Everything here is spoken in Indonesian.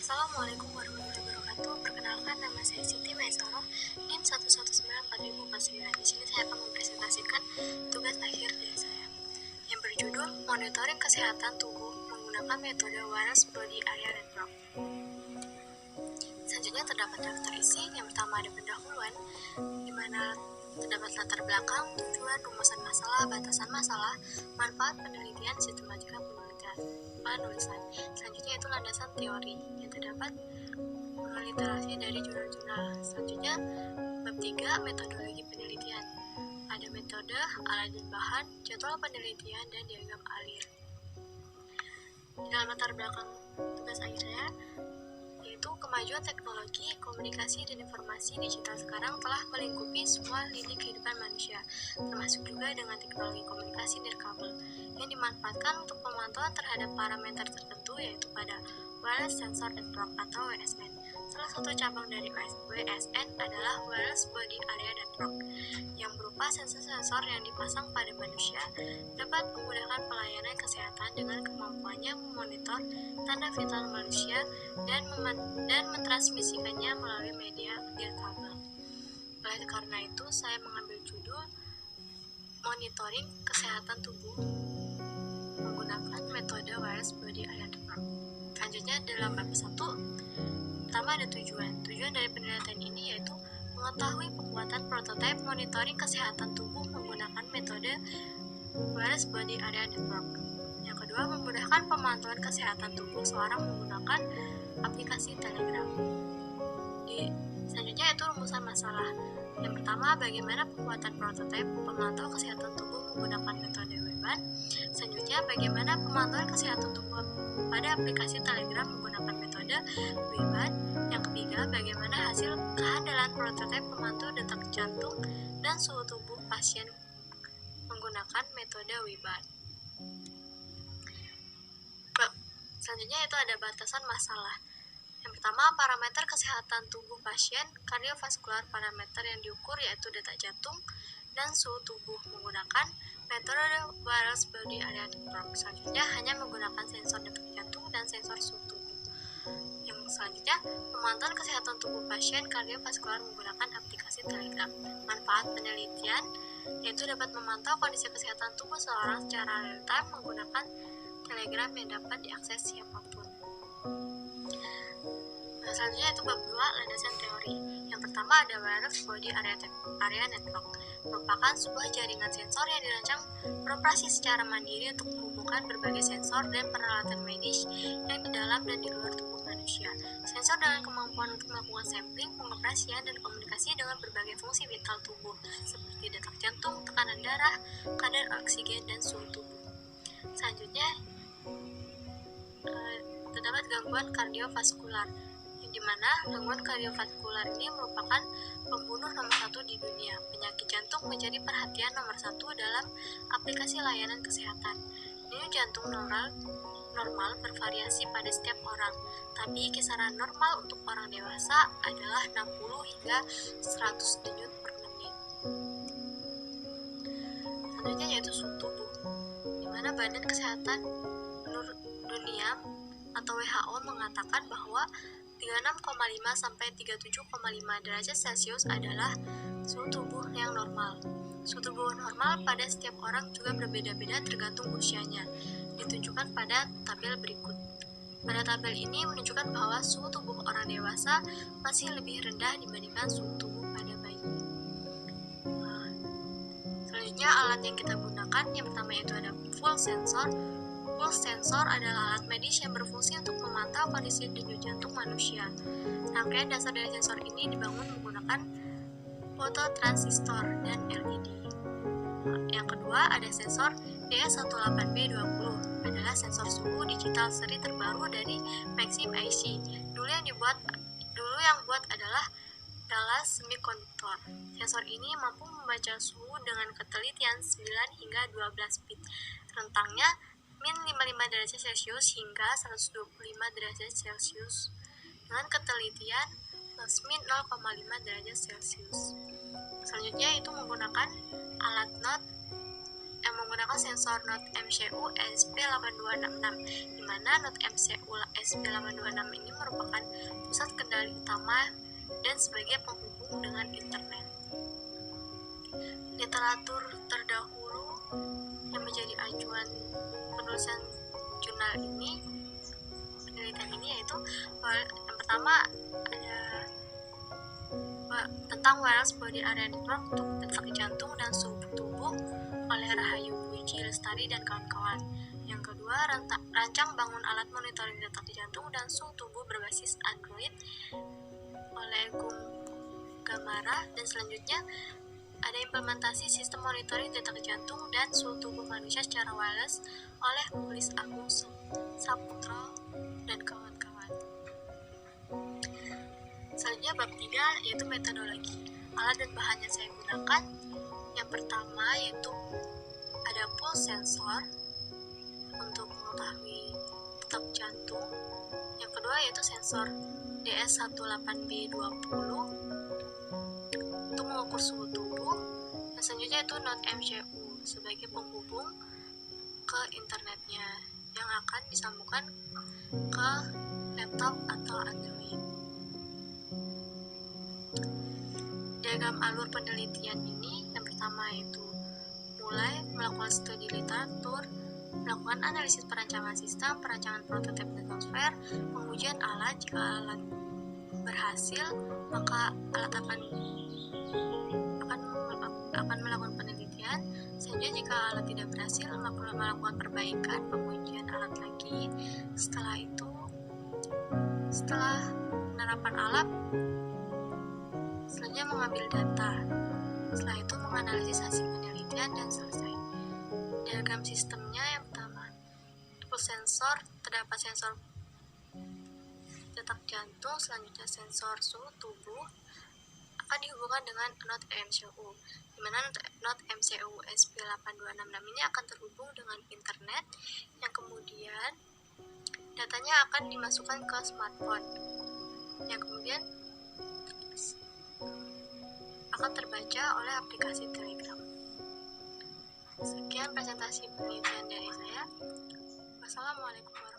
Assalamualaikum warahmatullahi wabarakatuh. Perkenalkan, nama saya Siti Maisaro, NIM 1194049. Di sini saya akan mempresentasikan tugas akhir dari saya yang berjudul Monitoring Kesehatan Tubuh menggunakan metode Wireless Body Area Network. Selanjutnya terdapat daftar isi. Yang pertama ada pendahuluan, di mana terdapat latar belakang, tujuan, rumusan masalah, batasan masalah, manfaat penelitian, sistematika penulisan. Selanjutnya itu landasan teori yang terdapat literasi dari jurnal-jurnal. Selanjutnya bab 3 metodologi penelitian. Ada metode, alat dan bahan, jadwal penelitian, dan diagram alir. Di dalam latar belakang tugas akhir saya yaitu kemajuan teknologi, komunikasi, dan informasi digital sekarang telah melingkupi semua lini kehidupan manusia, termasuk juga dengan teknologi komunikasi nirkabel yang dimanfaatkan untuk pemantauan terhadap parameter tertentu, yaitu pada Wireless Sensor Network atau WSN. Salah satu cabang dari WSN adalah Wireless Body Area Network, yang berupa sensor-sensor yang dipasang pada manusia dapat memudahkan pelayanan kesehatan dengan kemampuannya memonitor tanda vital manusia dan mentransmisikannya melalui media nirkabel. Oleh karena itu, saya mengambil judul Monitoring Kesehatan Tubuh menggunakan metode Wireless Body Area Network. Selanjutnya dalam bab 1, pertama ada tujuan. Tujuan dari penelitian ini yaitu mengetahui pembuatan prototipe monitoring kesehatan tubuh menggunakan metode Wireless Body Area Network. Yang kedua, memudahkan pemantauan kesehatan tubuh seorang menggunakan aplikasi Telegram. Selanjutnya itu rumusan masalah. Yang pertama, bagaimana pembuatan prototipe pemantau kesehatan tubuh menggunakan metode WBAN. Selanjutnya, bagaimana pemantauan kesehatan tubuh pada aplikasi Telegram menggunakan metode WBAN. Yang ketiga, bagaimana hasil kehandalan prototipe pemantau detak jantung dan suhu tubuh pasien menggunakan metode WBAN. Selanjutnya itu ada batasan masalah. Yang pertama, parameter kesehatan tubuh pasien, kardiovaskular parameter yang diukur yaitu detak jantung dan suhu tubuh menggunakan metode Wireless Body Area Network. Selanjutnya hanya menggunakan sensor detak jantung dan sensor suhu tubuh. Yang selanjutnya, pemantauan kesehatan tubuh pasien kardiovaskular menggunakan aplikasi Telegram. Manfaat penelitian yaitu dapat memantau kondisi kesehatan tubuh seseorang secara real time menggunakan Telegram yang dapat diakses siapapun. Selanjutnya itu bab 2, landasan teori. Yang pertama ada Wireless Body Area Network, merupakan sebuah jaringan sensor yang dirancang beroperasi secara mandiri untuk menghubungkan berbagai sensor dan peralatan medis yang di dalam dan di luar tubuh manusia. Sensor dengan kemampuan untuk melakukan sampling, pengoperasian, dan komunikasi dengan berbagai fungsi vital tubuh, seperti detak jantung, tekanan darah, kadar oksigen, dan suhu tubuh. Selanjutnya terdapat gangguan kardiovaskular, di mana gangguan kardiovaskular ini merupakan pembunuh nomor 1 di dunia. Penyakit jantung menjadi perhatian nomor 1 dalam aplikasi layanan kesehatan. Denyut jantung normal bervariasi pada setiap orang, tapi kisaran normal untuk orang dewasa adalah 60 hingga 100 denyut per menit. Selanjutnya yaitu suhu tubuh, di mana Badan Kesehatan Dunia atau WHO mengatakan bahwa 36,5 sampai 37,5 derajat Celcius adalah suhu tubuh yang normal. Suhu tubuh normal pada setiap orang juga berbeda-beda tergantung usianya, ditunjukkan pada tabel berikut. Pada tabel ini menunjukkan bahwa suhu tubuh orang dewasa masih lebih rendah dibandingkan suhu tubuh pada bayi. Selanjutnya alat yang kita gunakan, yang pertama yaitu ada pulse sensor. Pulse sensor adalah alat medis yang berfungsi untuk memantau kondisi denyut jantung manusia. Rangkaian dasar dari sensor ini dibangun menggunakan fototransistor dan LED. Yang kedua ada sensor DS18B20, adalah sensor suhu digital seri terbaru dari Maxim IC. Dulu yang buat adalah Dallas Semiconductor. Sensor ini mampu membaca suhu dengan ketelitian 9 hingga 12 bit. Rentangnya min 55 derajat Celcius hingga 125 derajat Celcius dengan ketelitian plus min 0,5 derajat Celcius. Selanjutnya itu menggunakan alat NOT menggunakan sensor Node MCU ESP8266, di mana Node MCU ESP8266 ini merupakan pusat kendali utama dan sebagai penghubung dengan internet. Literatur terdahulu yang menjadi acuan penulisan jurnal ini, penelitian ini, yaitu yang pertama ada tentang wireless body area network untuk detak jantung dan suhu tubuh oleh Rahayu Puji Lestari dan kawan-kawan. Yang kedua, rancang bangun alat monitoring detak jantung dan suhu tubuh berbasis Android oleh Gung Gamara. Dan selanjutnya ada implementasi sistem monitoring detak jantung dan suhu tubuh manusia secara wireless oleh Mukhlis Agung Saputro dan kawan-kawan. Selanjutnya bab 3 yaitu metodologi. Alat dan bahan yang saya gunakan, yang pertama yaitu ada pulse sensor untuk mengetahui detak jantung. Yang kedua yaitu sensor DS18B20 untuk mengukur suhu tubuh. Dan selanjutnya itu Node MCU sebagai penghubung ke internetnya yang akan disambungkan ke laptop atau Android. Diagram alur penelitian ini, yang pertama yaitu mulai melakukan studi literatur, melakukan analisis perancangan sistem, perancangan prototipe dan software, pengujian alat. Jika alat berhasil, maka alat akan melakukan penelitian. Selanjutnya jika alat tidak berhasil, maka melakukan perbaikan, pengujian alat lagi. Setelah penerapan alat, selanjutnya mengambil data. Setelah itu menganalisis hasil penelitian dan selesai. Diagram sistemnya, yang pertama pulse sensor, terdapat sensor detak jantung, selanjutnya sensor suhu tubuh akan dihubungkan dengan Node MCU, di mana Node MCU ESP8266 ini akan terhubung dengan internet, yang kemudian datanya akan dimasukkan ke smartphone, yang kemudian akan terbaca oleh aplikasi Telegram. Sekian presentasi penelitian dari saya. Wassalamualaikum warahmatullahi wabarakatuh.